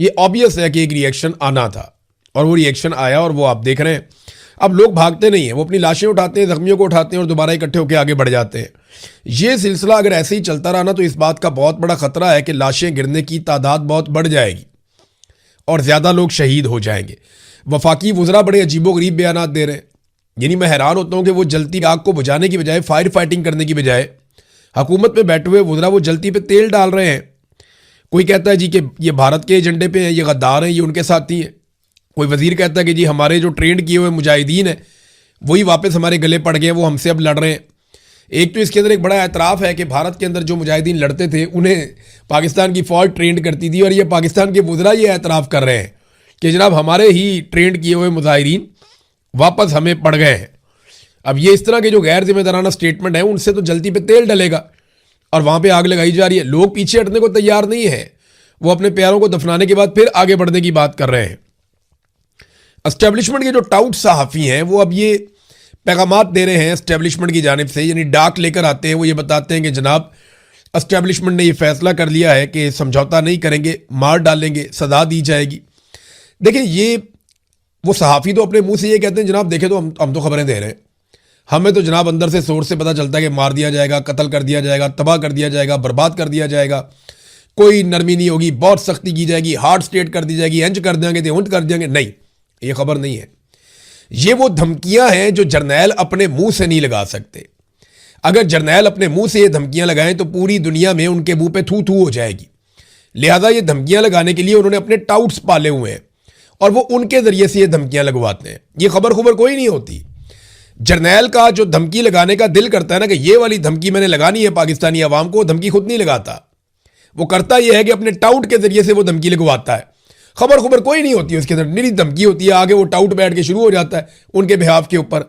یہ obvious ہے کہ ایک ریئیکشن آنا تھا اور وہ ریئیکشن آیا اور وہ آپ دیکھ رہے ہیں. اب لوگ بھاگتے نہیں ہیں, وہ اپنی لاشیں اٹھاتے ہیں, زخمیوں کو اٹھاتے ہیں اور دوبارہ اکٹھے ہو کے آگے بڑھ جاتے ہیں. یہ سلسلہ اگر ایسے ہی چلتا رہا نا تو اس بات کا بہت بڑا خطرہ ہے کہ لاشیں گرنے کی تعداد بہت بڑھ جائے گی اور زیادہ لوگ شہید ہو جائیں گے. وفاقی وزراء بڑے عجیب و غریب بیانات دے رہے ہیں. یعنی میں حیران ہوتا ہوں کہ وہ جلتی آگ کو بجھانے کی بجائے, فائر فائٹنگ کرنے کی بجائے, حکومت میں بیٹھے ہوئے وزراء وہ جلتی پہ تیل ڈال رہے ہیں. کوئی کہتا ہے جی کہ یہ بھارت کے ایجنڈے پہ ہیں, یہ غدار ہیں, یہ ان کے ساتھی ہیں. کوئی وزیر کہتا ہے کہ جی ہمارے جو ٹرینڈ کیے ہوئے مجاہدین ہیں وہی واپس ہمارے گلے پڑ گئے, وہ ہم سے اب لڑ رہے ہیں. ایک تو اس کے اندر ایک بڑا اعتراف ہے کہ بھارت کے اندر جو مجاہدین لڑتے تھے انہیں پاکستان کی فوج ٹرینڈ کرتی تھی, اور یہ پاکستان کے وزراء یہ اعتراف کر رہے ہیں کہ جناب ہمارے ہی ٹرینڈ کیے ہوئے مظاہرین واپس ہمیں پڑ گئے ہیں. اب یہ اس طرح کے جو غیر ذمہ دارانہ سٹیٹمنٹ ہیں ان سے تو جلتی پہ تیل ڈلے گا اور وہاں پہ آگ لگائی جا رہی ہے. لوگ پیچھے ہٹنے کو تیار نہیں ہیں, وہ اپنے پیاروں کو دفنانے کے بعد پھر آگے بڑھنے کی بات کر رہے ہیں. اسٹیبلشمنٹ کے جو ٹاؤٹ صحافی ہیں وہ اب یہ پیغامات دے رہے ہیں اسٹیبلشمنٹ کی جانب سے, یعنی ڈاک لے کر آتے ہیں. وہ یہ بتاتے ہیں کہ جناب اسٹیبلشمنٹ نے یہ فیصلہ کر لیا ہے کہ سمجھوتا نہیں کریں گے, مار ڈالیں گے, سزا دی جائے گی. دیکھیں یہ وہ صحافی تو اپنے منہ سے یہ کہتے ہیں جناب دیکھیں تو ہم تو خبریں دے رہے ہیں, ہمیں تو جناب اندر سے سورس سے پتہ چلتا ہے کہ مار دیا جائے گا, قتل کر دیا جائے گا, تباہ کر دیا جائے گا, برباد کر دیا جائے گا, کوئی نرمی نہیں ہوگی, بہت سختی کی جائے گی, ہارڈ اسٹیٹ کر دی جائے گی, انج کر دیں گے, اونٹ کر دیں گے. نہیں, یہ خبر نہیں ہے. یہ وہ دھمکیاں ہیں جو جرنیل اپنے منہ سے نہیں لگا سکتے. اگر جرنیل اپنے منہ سے یہ دھمکیاں لگائیں تو پوری دنیا میں ان کے منہ پہ تھو تھو ہو جائے گی. لہذا یہ دھمکیاں لگانے کے لیے انہوں نے اپنے ٹاؤٹس پالے ہوئے ہیں اور وہ ان کے ذریعے سے یہ دھمکیاں لگواتے ہیں. یہ خبر کوئی نہیں ہوتی. جرنیل کا جو دھمکی لگانے کا دل کرتا ہے نا کہ یہ والی دھمکی میں نے لگانی ہے پاکستانی عوام کو, وہ دھمکی خود نہیں لگاتا. وہ کرتا یہ ہے کہ اپنے ٹاؤٹ کے ذریعے سے وہ دھمکی لگواتا ہے. خبر کوئی نہیں ہوتی ہے اس کے اندر, میری دھمکی ہوتی ہے, آگے وہ ٹاؤٹ بیٹھ کے شروع ہو جاتا ہے ان کے بہاف کے اوپر.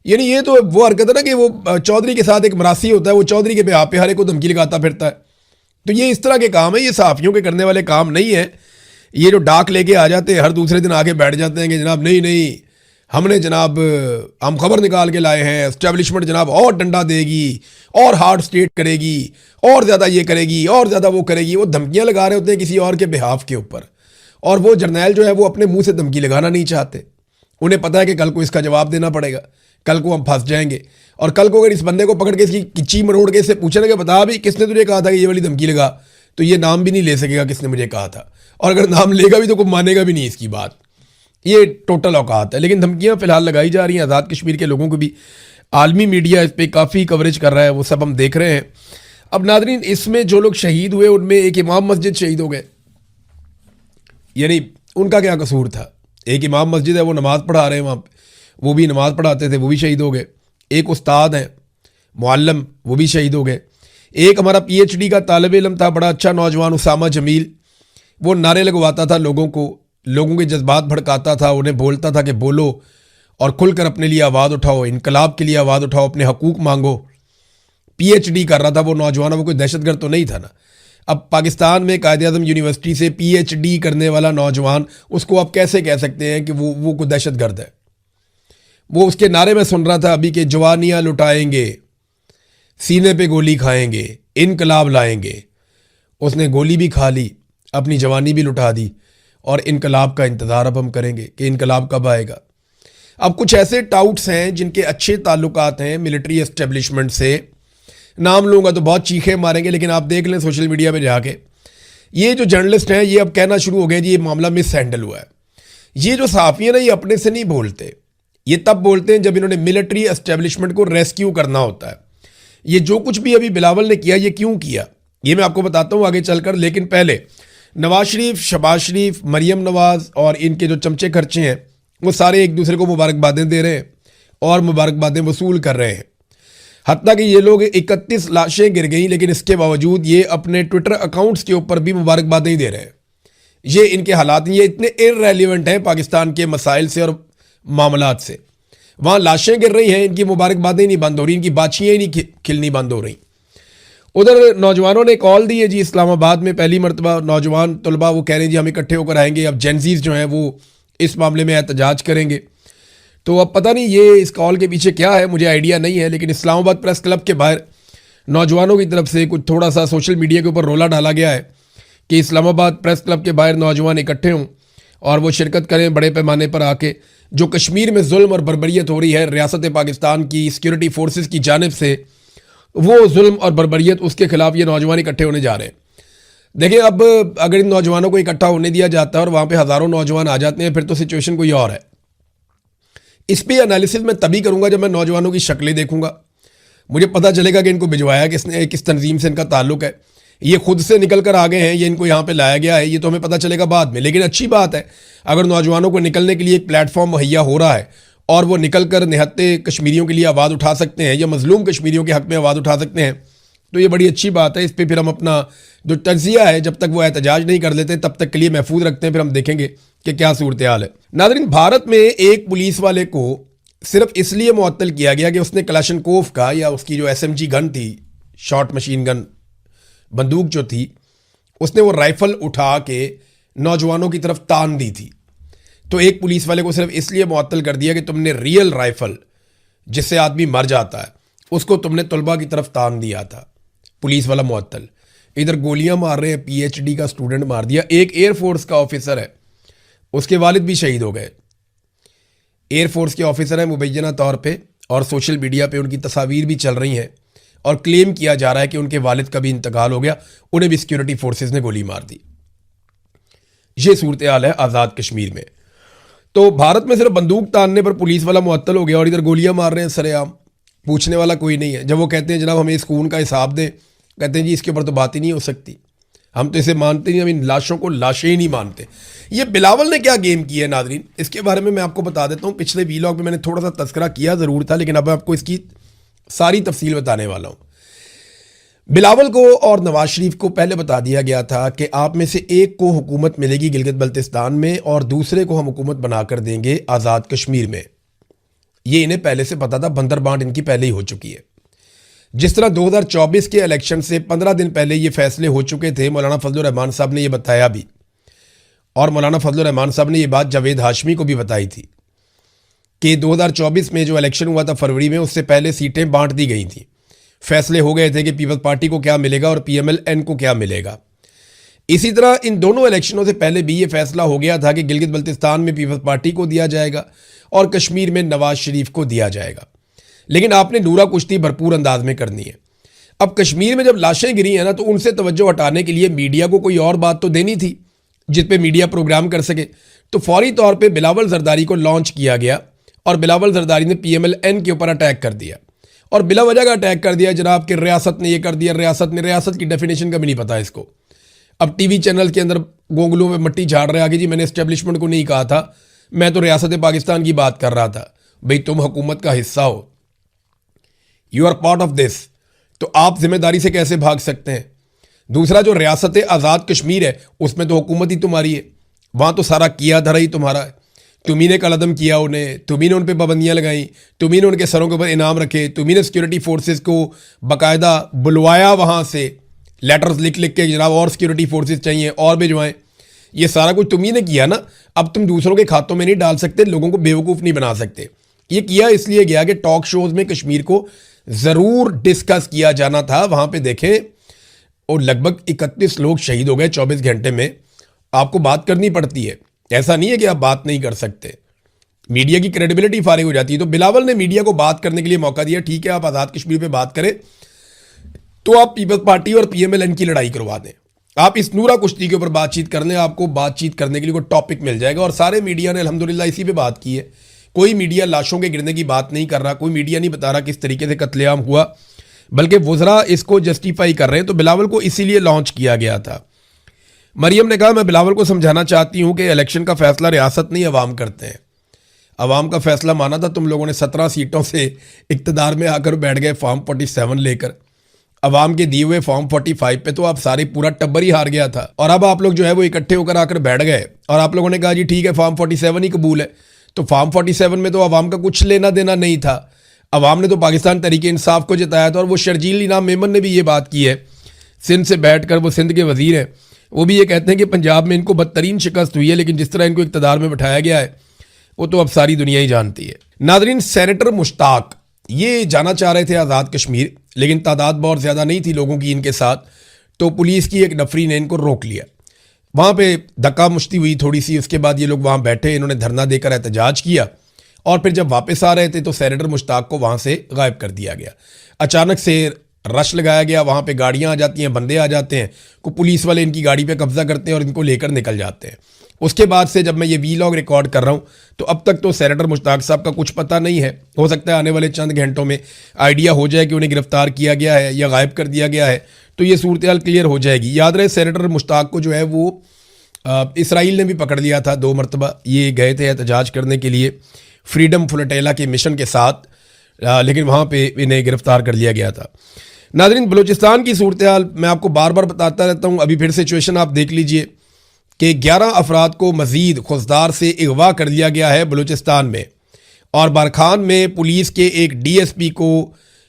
یعنی یہ تو وہ حرکت ہے نا کہ وہ چودھری کے ساتھ ایک مراسی ہوتا ہے, وہ چودھری کے بہاف پہ ہر ایک کو دھمکی لگاتا پھرتا ہے. تو یہ اس طرح کے کام ہے, یہ صحافیوں کے کرنے والے کام نہیں ہیں. یہ جو ڈاک لے کے آ جاتے ہیں ہر دوسرے دن آگے بیٹھ جاتے ہیں کہ جناب نہیں ہم نے جناب ہم خبر نکال کے لائے ہیں, اسٹیبلشمنٹ جناب اور ڈنڈا دے گی اور ہارڈ اسٹیٹ کرے گی اور زیادہ یہ کرے گی اور زیادہ وہ کرے گی. وہ دھمکیاں لگا رہے ہوتے ہیں کسی اور کے بہاف کے اوپر, اور وہ جرنیل جو ہے وہ اپنے منہ سے دھمکی لگانا نہیں چاہتے. انہیں پتہ ہے کہ کل کو اس کا جواب دینا پڑے گا, کل کو ہم پھنس جائیں گے, اور کل کو اگر اس بندے کو پکڑ کے اس کی کچی مروڑ کے اس سے پوچھیں کہ بتا بھی کس نے تجھے کہا تھا کہ یہ والی دھمکی لگا, تو یہ نام بھی نہیں لے سکے گا کس نے مجھے کہا تھا, اور اگر نام لے گا بھی تو کوئی مانے گا بھی نہیں اس کی بات. یہ ٹوٹل اوقات ہے. لیکن دھمکیاں فی الحال لگائی جا رہی ہیں. آزاد کشمیر کے لوگوں کو بھی عالمی میڈیا اس پہ کافی کوریج کر رہا ہے, وہ سب ہم دیکھ رہے ہیں. اب ناظرین اس میں جو لوگ شہید ہوئے ان میں ایک امام مسجد شہید ہو گئے. یعنی ان کا کیا قصور تھا؟ ایک امام مسجد ہے, وہ نماز پڑھا رہے ہیں وہاں پہ, وہ بھی نماز پڑھاتے تھے, وہ بھی شہید ہو گئے. ایک استاد ہیں معلم, وہ بھی شہید ہو گئے. ایک ہمارا پی ایچ ڈی کا طالب علم تھا, بڑا اچھا نوجوان, اسامہ جمیل, وہ نعرے لگواتا تھا لوگوں کے جذبات بھڑکاتا تھا, انہیں بولتا تھا کہ بولو اور کھل کر اپنے لیے آواز اٹھاؤ, انقلاب کے لیے آواز اٹھاؤ, اپنے حقوق مانگو. پی ایچ ڈی کر رہا تھا وہ نوجوان, وہ کوئی دہشت گرد تو نہیں تھا نا. اب پاکستان میں قائد اعظم یونیورسٹی سے پی ایچ ڈی کرنے والا نوجوان, اس کو آپ کیسے کہہ سکتے ہیں کہ وہ کوئی دہشت گرد ہے؟ وہ اس کے نعرے میں سن رہا تھا ابھی کہ جوانیاں لٹائیں گے, سینے پہ گولی کھائیں گے, انقلاب لائیں گے. اس نے گولی بھی کھا لی, اپنی جوانی بھی لٹا دی, اور انقلاب کا انتظار اب ہم کریں گے کہ انقلاب کب آئے گا. اب کچھ ایسے ٹاؤٹس ہیں جن کے اچھے تعلقات ہیں ملٹری اسٹیبلشمنٹ سے, نام لوں گا تو بہت چیخیں ماریں گے, لیکن آپ دیکھ لیں سوشل میڈیا پہ جا کے, یہ جو جرنلسٹ ہیں یہ اب کہنا شروع ہو گئے جی یہ معاملہ مس ہینڈل ہوا ہے. یہ جو صحافی ہیں نا یہ اپنے سے نہیں بولتے, یہ تب بولتے ہیں جب انہوں نے ملٹری اسٹیبلشمنٹ کو ریسکیو کرنا ہوتا ہے. یہ جو کچھ بھی ابھی بلاول نے کیا یہ کیوں کیا یہ میں آپ کو بتاتا ہوں آگے چل کر. لیکن پہلے نواز شریف, شہباز شریف, مریم نواز اور ان کے جو چمچے خرچے ہیں وہ سارے ایک دوسرے کو مبارکبادیں دے رہے ہیں اور مبارکبادیں وصول کر رہے ہیں. حتیٰ کہ یہ لوگ 31 لاشیں گر گئیں, لیکن اس کے باوجود یہ اپنے ٹویٹر اکاؤنٹس کے اوپر بھی مبارکبادیں ہی دے رہے ہیں. یہ ان کے حالات یہ اتنے ارریلیونٹ ہیں پاکستان کے مسائل سے اور معاملات سے. وہاں لاشیں گر رہی ہیں, ان کی مبارکبادیں نہیں بند ہو رہی, ان کی باچیاں نہیں کھلنی بند ہو رہی. ادھر نوجوانوں نے کال دی ہے جی, اسلام آباد میں پہلی مرتبہ نوجوان طلباء وہ کہہ رہے ہیں جی ہم اکٹھے ہو کر آئیں گے. اب جینزیز جو ہیں وہ اس معاملے میں احتجاج کریں گے. تو اب پتہ نہیں یہ اس کال کے پیچھے کیا ہے, مجھے آئیڈیا نہیں ہے. لیکن اسلام آباد پریس کلب کے باہر نوجوانوں کی طرف سے کچھ تھوڑا سا سوشل میڈیا کے اوپر رولا ڈالا گیا ہے کہ اسلام آباد پریس کلب کے باہر نوجوان اکٹھے ہوں اور وہ شرکت کریں بڑے پیمانے پر آ کے. جو کشمیر میں ظلم اور بربریت ہو رہی ہے ریاست پاکستان کی سیکیورٹی فورسز کی جانب سے, وہ ظلم اور بربریت, اس کے خلاف یہ نوجوان اکٹھے ہونے جا رہے ہیں. دیکھیں اب اگر ان نوجوانوں کو اکٹھا ہونے دیا جاتا ہے اور وہاں پہ ہزاروں نوجوان آ جاتے ہیں, پھر تو سچویشن کوئی اور ہے. اس پہ انالیسس میں تبھی کروں گا جب میں نوجوانوں کی شکلیں دیکھوں گا, مجھے پتہ چلے گا کہ ان کو بھجوایا کس نے, کس تنظیم سے ان کا تعلق ہے, یہ خود سے نکل کر آگے ہیں, یہ ان کو یہاں پہ لایا گیا ہے, یہ تو ہمیں پتہ چلے گا بعد میں. لیکن اچھی بات ہے اگر نوجوانوں کو نکلنے کے لیے ایک پلیٹ فارم مہیا ہو رہا ہے اور وہ نکل کر نہتے کشمیریوں کے لیے آواز اٹھا سکتے ہیں یا مظلوم کشمیریوں کے حق میں آواز اٹھا سکتے ہیں, تو یہ بڑی اچھی بات ہے. اس پہ پھر ہم اپنا جو تجزیہ ہے جب تک وہ احتجاج نہیں کر لیتے تب تک کے لیے محفوظ رکھتے ہیں, پھر ہم دیکھیں گے کہ کیا صورتحال ہے. ناظرین, بھارت میں ایک پولیس والے کو صرف اس لیے معطل کیا گیا کہ اس نے کلاشنکوف کا یا اس کی جو SMG گن تھی, شارٹ مشین گن بندوق جو تھی, اس نے وہ رائفل اٹھا کے نوجوانوں کی طرف تان دی تھی. تو ایک پولیس والے کو صرف اس لیے معطل کر دیا کہ تم نے ریئل رائفل جس سے آدمی مر جاتا ہے اس کو تم نے طلبہ کی طرف تان دیا تھا. پولیس والا معطل, ادھر گولیاں مار رہے ہیں, PhD کا اسٹوڈنٹ مار دیا. ایک ایئر فورس کا آفیسر ہے, اس کے والد بھی شہید ہو گئے. ایئر فورس کے آفیسر ہیں مبینہ طور پہ, اور سوشل میڈیا پہ ان کی تصاویر بھی چل رہی ہیں اور کلیم کیا جا رہا ہے کہ ان کے والد کا بھی انتقال ہو گیا, انہیں بھی سیکیورٹی فورسز نے گولی مار دی. یہ صورتحال ہے آزاد کشمیر میں. تو بھارت میں صرف بندوق تاننے پر پولیس والا معطل ہو گیا اور ادھر گولیاں مار رہے ہیں سر عام, پوچھنے والا کوئی نہیں ہے. جب وہ کہتے ہیں جناب ہمیں اس خون کا حساب دیں, کہتے ہیں جی اس کے اوپر تو بات ہی نہیں ہو سکتی, ہم تو اسے مانتے نہیں, ہم ان لاشوں کو لاشیں ہی نہیں مانتے. یہ بلاول نے کیا گیم کی ہے ناظرین, اس کے بارے میں آپ کو بتا دیتا ہوں. پچھلے ویلاگ میں نے تھوڑا سا تذکرہ کیا ضرور تھا, لیکن اب میں آپ کو اس کی ساری تفصیل بتانے والا ہوں. بلاول کو اور نواز شریف کو پہلے بتا دیا گیا تھا کہ آپ میں سے ایک کو حکومت ملے گی گلگت بلتستان میں اور دوسرے کو ہم حکومت بنا کر دیں گے آزاد کشمیر میں. یہ انہیں پہلے سے پتا تھا, بندر بانٹ ان کی پہلے ہی ہو چکی ہے. جس طرح 2024 کے الیکشن سے 15 دن پہلے یہ فیصلے ہو چکے تھے, مولانا فضل الرحمان صاحب نے یہ بتایا بھی, اور مولانا فضل الرحمان صاحب نے یہ بات جاوید ہاشمی کو بھی بتائی تھی کہ 2024 میں جو الیکشن ہوا تھا فروری میں, اس سے پہلے سیٹیں بانٹ دی گئی تھیں. فیصلے ہو گئے تھے کہ پیپلز پارٹی کو کیا ملے گا اور PMLN کو کیا ملے گا. اسی طرح ان دونوں الیکشنوں سے پہلے بھی یہ فیصلہ ہو گیا تھا کہ گلگت بلتستان میں پیپلز پارٹی کو دیا جائے گا اور کشمیر میں نواز شریف کو دیا جائے گا. لیکن آپ نے نورا کشتی بھرپور انداز میں کرنی ہے. اب کشمیر میں جب لاشیں گری ہیں نا, تو ان سے توجہ ہٹانے کے لیے میڈیا کو کوئی اور بات تو دینی تھی جس پہ میڈیا پروگرام کر سکے. تو فوری طور پہ بلاول زرداری کو لانچ کیا گیا اور بلاول زرداری نے PMLN کے اوپر اٹیک کر دیا, اور بلا وجہ کا اٹیک کر دیا جناب کہ ریاست نے یہ کر دیا, ریاست کی ڈیفینیشن کا بھی نہیں پتا اس کو. اب ٹی وی چینل کے اندر گونگلوں میں مٹی جھاڑ رہے آگے, جی میں نے اسٹیبلشمنٹ کو نہیں کہا تھا, میں تو ریاست پاکستان کی بات کر رہا تھا. بھئی تم حکومت کا حصہ ہو, you are part of this, تو آپ ذمہ داری سے کیسے بھاگ سکتے ہیں. دوسرا جو ریاست آزاد کشمیر ہے اس میں تو حکومت ہی تمہاری ہے, وہاں تو سارا کیا دھرا ہی تمہارا ہے. تمہیں نے قلعدم کیا انہیں, تمہیں نے ان پہ پابندیاں لگائیں, تمہیں نے ان کے سروں کے اوپر انعام رکھے, تمہیں نے سیکیورٹی فورسز کو باقاعدہ بلوایا وہاں سے لیٹرز لکھ کے جناب اور سیکیورٹی فورسز چاہیے اور بھجوائیں. یہ سارا کچھ تمہیں نے کیا نا, اب تم دوسروں کے کھاتوں میں نہیں ڈال سکتے, لوگوں کو بیوقوف نہیں بنا سکتے. یہ کیا اس لیے گیا کہ ٹاک شوز میں کشمیر کو ضرور ڈسکس کیا جانا تھا. وہاں پہ دیکھیں اور لگ بھگ 31 لوگ شہید ہو گئے 24 گھنٹے میں. آپ کو بات کرنی پڑتی ہے, ایسا نہیں ہے کہ آپ بات نہیں کر سکتے, میڈیا کی کریڈیبلٹی فارغ ہو جاتی ہے. تو بلاول نے میڈیا کو بات کرنے کے لیے موقع دیا, ٹھیک ہے آپ آزاد کشمیر پہ بات کریں تو آپ پیپلز پارٹی اور PMLN کی لڑائی کروا دیں, آپ اس نورا کشتی کے اوپر بات چیت کر لیں, آپ کو بات چیت کرنے کے لیے کوئی ٹاپک مل جائے گا. اور سارے میڈیا نے الحمدللہ اسی پہ بات کی ہے. کوئی میڈیا لاشوں کے گرنے کی بات نہیں کر رہا, کوئی میڈیا نہیں بتا رہا کس طریقے سے قتل عام ہوا, بلکہ وزراء اس کو جسٹیفائی کر رہے ہیں. تو بلاول کو اسی لیے لانچ کیا گیا تھا. مریم نے کہا میں بلاول کو سمجھانا چاہتی ہوں کہ الیکشن کا فیصلہ ریاست نہیں عوام کرتے ہیں. عوام کا فیصلہ مانا تھا, تم لوگوں نے 17 سیٹوں سے اقتدار میں آ کر بیٹھ گئے فارم 47 لے کر. عوام کے دیے ہوئے فارم 45 پہ تو آپ سارے پورا ٹبر ہی ہار گیا تھا, اور اب آپ لوگ جو ہے وہ اکٹھے ہو کر آ کر بیٹھ گئے اور آپ لوگوں نے کہا جی ٹھیک ہے فارم 47 ہی قبول ہے. تو فارم 47 میں تو عوام کا کچھ لینا دینا نہیں تھا. عوام نے تو پاکستان تحریک انصاف کو جتایا تھا, اور وہ شرجیل انعام میمن نے بھی یہ بات کی ہے سندھ سے بیٹھ کر, وہ سندھ کے وزیر ہیں, وہ بھی یہ کہتے ہیں کہ پنجاب میں ان کو بدترین شکست ہوئی ہے, لیکن جس طرح ان کو اقتدار میں بٹھایا گیا ہے وہ تو اب ساری دنیا ہی جانتی ہے. ناظرین, سینیٹر مشتاق یہ جانا چاہ رہے تھے آزاد کشمیر, لیکن تعداد بہت زیادہ نہیں تھی لوگوں کی ان کے ساتھ, تو پولیس کی ایک نفری نے ان کو روک لیا. وہاں پہ دھکا مشتی ہوئی تھوڑی سی. اس کے بعد یہ لوگ وہاں بیٹھے, انہوں نے دھرنا دے کر احتجاج کیا, اور پھر جب واپس آ رہے تھے تو سینیٹر مشتاق کو وہاں سے غائب کر دیا گیا. اچانک سے رش لگایا گیا, وہاں پہ گاڑیاں آ جاتی ہیں, بندے آ جاتے ہیں, کو پولیس والے ان کی گاڑی پہ قبضہ کرتے ہیں اور ان کو لے کر نکل جاتے ہیں. اس کے بعد سے جب میں یہ وی لاگ ریکارڈ کر رہا ہوں تو اب تک تو سینیٹر مشتاق صاحب کا کچھ پتہ نہیں ہے. ہو سکتا ہے آنے والے چند گھنٹوں میں آئیڈیا ہو جائے کہ انہیں گرفتار کیا گیا ہے یا غائب کر دیا گیا ہے, تو یہ صورتحال کلیئر ہو جائے گی. یاد رہے سینیٹر مشتاق کو جو ہے وہ اسرائیل نے بھی پکڑ لیا تھا 2 مرتبہ. یہ گئے تھے احتجاج کرنے کے لیے فریڈم فلوٹیلا کے مشن کے ساتھ, لیکن وہاں پہ انہیں گرفتار کر لیا گیا تھا. ناظرین, بلوچستان کی صورتحال میں آپ کو بار بار بتاتا رہتا ہوں. ابھی پھر سچویشن آپ دیکھ لیجئے کہ 11 افراد کو مزید خوزدار سے اغوا کر لیا گیا ہے بلوچستان میں, اور بارکھان میں پولیس کے ایک ڈی ایس پی کو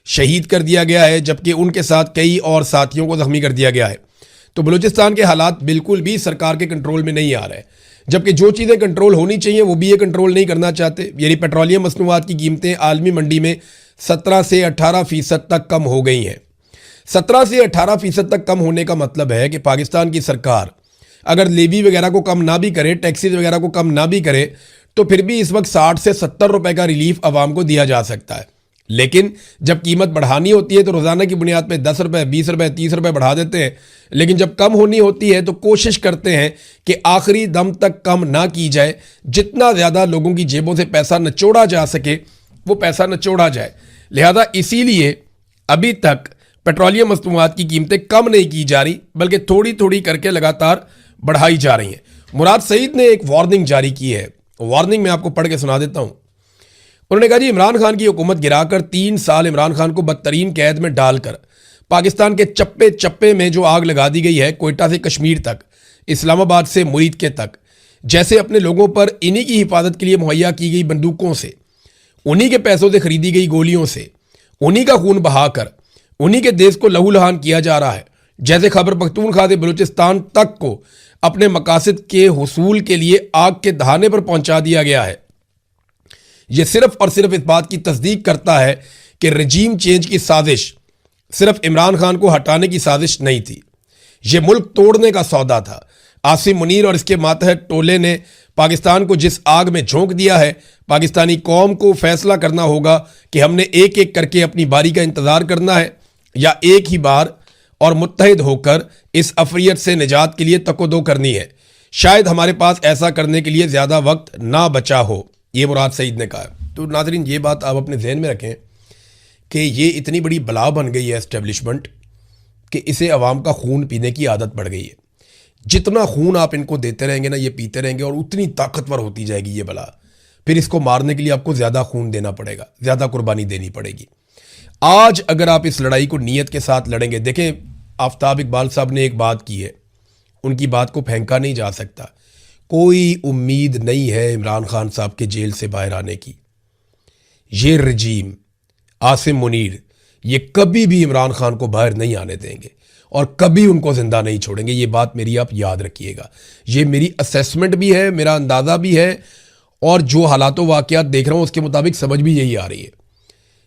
شہید کر دیا گیا ہے, جبکہ ان کے ساتھ کئی اور ساتھیوں کو زخمی کر دیا گیا ہے. تو بلوچستان کے حالات بالکل بھی سرکار کے کنٹرول میں نہیں آ رہے, جبکہ جو چیزیں کنٹرول ہونی چاہیے وہ بھی یہ کنٹرول نہیں کرنا چاہتے. یعنی پیٹرولیم مصنوعات کی قیمتیں عالمی منڈی میں 17 سے 18% تک کم ہو گئی ہیں. 17 سے 18% تک کم ہونے کا مطلب ہے کہ پاکستان کی سرکار اگر لیوی وغیرہ کو کم نہ بھی کرے, ٹیکسز وغیرہ کو کم نہ بھی کرے, تو پھر بھی اس وقت 60 سے 70 روپے کا ریلیف عوام کو دیا جا سکتا ہے. لیکن جب قیمت بڑھانی ہوتی ہے تو روزانہ کی بنیاد پہ 10 روپے, 20 روپے, 30 روپے بڑھا دیتے ہیں. لیکن جب کم ہونی ہوتی ہے تو کوشش کرتے ہیں کہ آخری دم تک کم نہ کی جائے. جتنا زیادہ لوگوں کی جیبوں سے پیسہ نچوڑا جا سکے وہ پیسہ نچوڑا جائے. لہذا اسی لیے ابھی تک پیٹرولیم مصنوعات کی قیمتیں کم نہیں کی جا رہی, بلکہ تھوڑی تھوڑی کر کے لگاتار بڑھائی جا رہی ہیں. مراد سعید نے ایک وارننگ جاری کی ہے. وارننگ میں آپ کو پڑھ کے سنا دیتا ہوں. انہوں نے کہا جی, عمران خان کی حکومت گرا کر 3 سال عمران خان کو بدترین قید میں ڈال کر پاکستان کے چپے چپے میں جو آگ لگا دی گئی ہے, کوئٹہ سے کشمیر تک, اسلام آباد سے مرید کے تک, جیسے اپنے لوگوں پر انہی کی حفاظت کے لیے مہیا کی گئی بندوقوں سے, انہی کے پیسوں سے خریدی گئی گولیوں سے, انہی کا خون بہا کر انہی کے دیش کو لہو لہان کیا جا رہا ہے. جیسے خیبر پختونخوا سے بلوچستان تک کو اپنے مقاصد کے حصول کے لیے آگ کے دہانے پر پہنچا دیا گیا ہے. یہ صرف اور صرف اس بات کی تصدیق کرتا ہے کہ رجیم چینج کی سازش صرف عمران خان کو ہٹانے کی سازش نہیں تھی, یہ ملک توڑنے کا سودا تھا. عاصم منیر اور اس کے ماتحت ٹولے نے پاکستان کو جس آگ میں جھونک دیا ہے, پاکستانی قوم کو فیصلہ کرنا ہوگا کہ ہم نے ایک ایک کر کے اپنی باری کا انتظار کرنا ہے, یا ایک ہی بار اور متحد ہو کر اس افریت سے نجات کے لیے تکو-دو کرنی ہے. شاید ہمارے پاس ایسا کرنے کے لیے زیادہ وقت نہ بچا ہو, یہ مراد سعید نے کہا. تو ناظرین, یہ بات آپ اپنے ذہن میں رکھیں کہ یہ اتنی بڑی بلا بن گئی ہے اسٹیبلشمنٹ کہ اسے عوام کا خون پینے کی عادت پڑ گئی ہے. جتنا خون آپ ان کو دیتے رہیں گے نا, یہ پیتے رہیں گے, اور اتنی طاقتور ہوتی جائے گی یہ بلا. پھر اس کو مارنے کے لیے آپ کو زیادہ خون دینا پڑے گا, زیادہ قربانی دینی پڑے گی. آج اگر آپ اس لڑائی کو نیت کے ساتھ لڑیں گے, دیکھیں آفتاب اقبال صاحب نے ایک بات کی ہے, ان کی بات کو پھینکا نہیں جا سکتا. کوئی امید نہیں ہے عمران خان صاحب کے جیل سے باہر آنے کی. یہ رجیم, عاصم منیر, یہ کبھی بھی عمران خان کو باہر نہیں آنے دیں گے اور کبھی ان کو زندہ نہیں چھوڑیں گے. یہ بات میری آپ یاد رکھیے گا. یہ میری اسیسمنٹ بھی ہے, میرا اندازہ بھی ہے, اور جو حالات و واقعات دیکھ رہا ہوں اس کے مطابق سمجھ بھی یہی آ رہی ہے.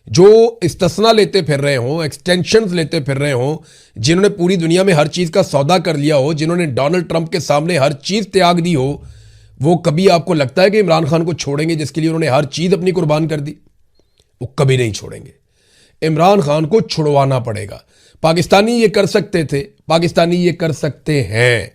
جو استثنا لیتے پھر رہے ہوں, ایکسٹینشنز لیتے پھر رہے ہوں, جنہوں نے پوری دنیا میں ہر چیز کا سودا کر لیا ہو, جنہوں نے ڈونلڈ ٹرمپ کے سامنے ہر چیز تیاگ دی ہو, وہ کبھی آپ کو لگتا ہے کہ عمران خان کو چھوڑیں گے جس کے لیے انہوں نے ہر چیز اپنی قربان کر دی؟ وہ کبھی نہیں چھوڑیں گے. عمران خان کو چھڑوانا پڑے گا. پاکستانی یہ کر سکتے تھے, پاکستانی یہ کر سکتے ہیں,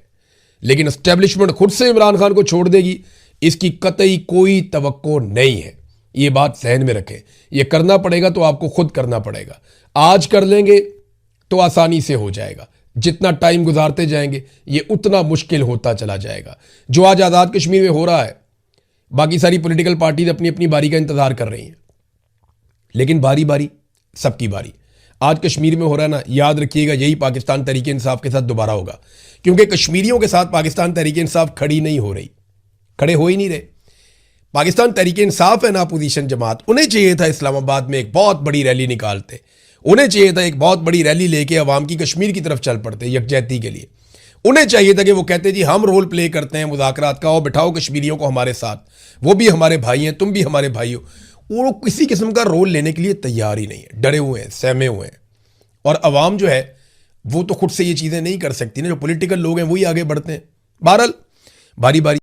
لیکن اسٹیبلشمنٹ خود سے عمران خان کو چھوڑ دے گی, اس کی قطعی کوئی توقع نہیں ہے. یہ بات ذہن میں رکھیں. یہ کرنا پڑے گا تو آپ کو خود کرنا پڑے گا. آج کر لیں گے تو آسانی سے ہو جائے گا, جتنا ٹائم گزارتے جائیں گے یہ اتنا مشکل ہوتا چلا جائے گا. جو آج آزاد کشمیر میں ہو رہا ہے, باقی ساری پولیٹیکل پارٹیز اپنی اپنی باری کا انتظار کر رہی ہیں, لیکن باری باری سب کی باری. آج کشمیر میں ہو رہا ہے نا, یاد رکھیے گا یہی پاکستان تحریک انصاف کے ساتھ دوبارہ ہوگا, کیونکہ کشمیریوں کے ساتھ پاکستان تحریک انصاف کھڑی نہیں ہو رہی, کھڑے ہو ہی نہیں رہے. پاکستان تحریک انصاف ہے نا اپوزیشن جماعت, انہیں چاہیے تھا اسلام آباد میں ایک بہت بڑی ریلی نکالتے, انہیں چاہیے تھا ایک بہت بڑی ریلی لے کے عوام کی کشمیر کی طرف چل پڑتے یکجہتی کے لیے. انہیں چاہیے تھا کہ وہ کہتے جی ہم رول پلے کرتے ہیں مذاکرات کا, اور بٹھاؤ کشمیریوں کو ہمارے ساتھ, وہ بھی ہمارے بھائی ہیں, تم بھی ہمارے بھائی ہو. وہ کسی قسم کا رول لینے کے لیے تیار ہی نہیں ہے, ڈرے ہوئے ہیں, سہمے ہوئے ہیں. اور عوام جو ہے وہ تو خود سے یہ چیزیں نہیں کر سکتی نا, جو پولیٹیکل لوگ ہیں وہی آگے بڑھتے ہیں. بہرحال باری باری